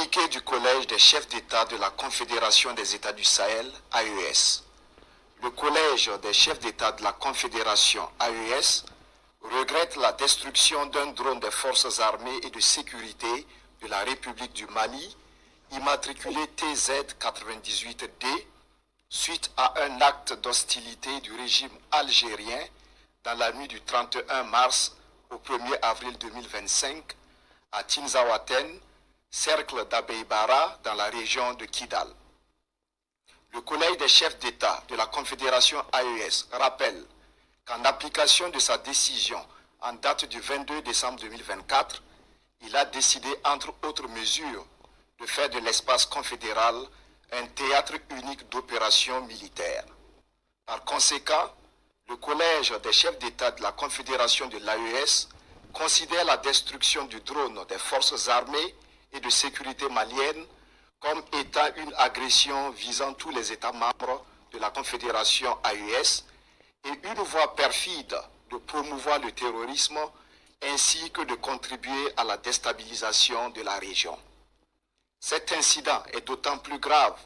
Communiqué du Collège des chefs d'État de la Confédération des États du Sahel, AES. Le Collège des chefs d'État de la Confédération, AES, regrette la destruction d'un drone des forces armées et de sécurité de la République du Mali, immatriculé TZ98D, suite à un acte d'hostilité du régime algérien dans la nuit du 31 mars au 1er avril 2025 à Tinzaouaten, cercle d'Abeybara dans la région de Kidal. Le Collège des chefs d'État de la Confédération AES rappelle qu'en application de sa décision en date du 22 décembre 2024, il a décidé, entre autres mesures, de faire de l'espace confédéral un théâtre unique d'opérations militaires. Par conséquent, le Collège des chefs d'État de la Confédération de l'AES considère la destruction du drone des forces armées et de sécurité malienne comme étant une agression visant tous les États membres de la Confédération AES et une voie perfide de promouvoir le terrorisme ainsi que de contribuer à la déstabilisation de la région. Cet incident est d'autant plus grave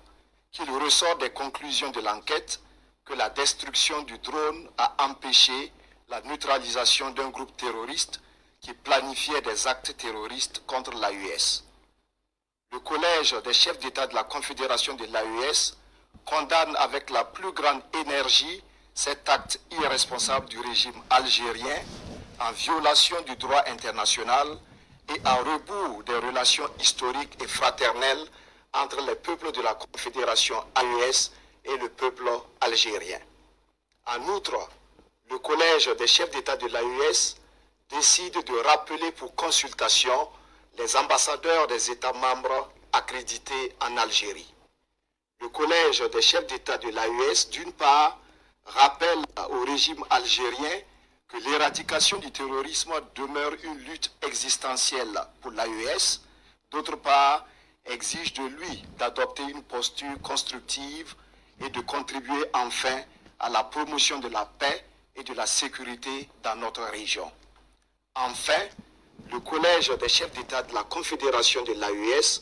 qu'il ressort des conclusions de l'enquête que la destruction du drone a empêché la neutralisation d'un groupe terroriste qui planifiait des actes terroristes contre l'AES. Le Collège des chefs d'État de la Confédération de l'AES condamne avec la plus grande énergie cet acte irresponsable du régime algérien en violation du droit international et à rebours des relations historiques et fraternelles entre les peuples de la Confédération AES et le peuple algérien. En outre, le Collège des chefs d'État de l'AES décide de rappeler pour consultation les ambassadeurs des États membres accrédités en Algérie. Le Collège des chefs d'État de l'AES, d'une part, rappelle au régime algérien que l'éradication du terrorisme demeure une lutte existentielle pour l'AES, d'autre part, exige de lui d'adopter une posture constructive et de contribuer enfin à la promotion de la paix et de la sécurité dans notre région. Enfin, le Collège des chefs d'État de la Confédération de l'AES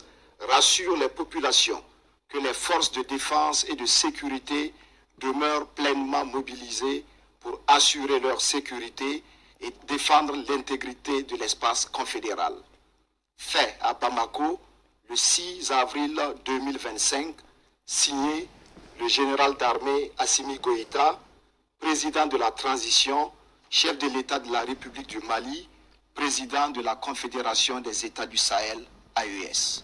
rassure les populations que les forces de défense et de sécurité demeurent pleinement mobilisées pour assurer leur sécurité et défendre l'intégrité de l'espace confédéral. Fait à Bamako le 6 avril 2025, signé le général d'armée Assimi Goïta, président de la transition, chef de l'État de la République du Mali, président de la Confédération des États du Sahel, AES.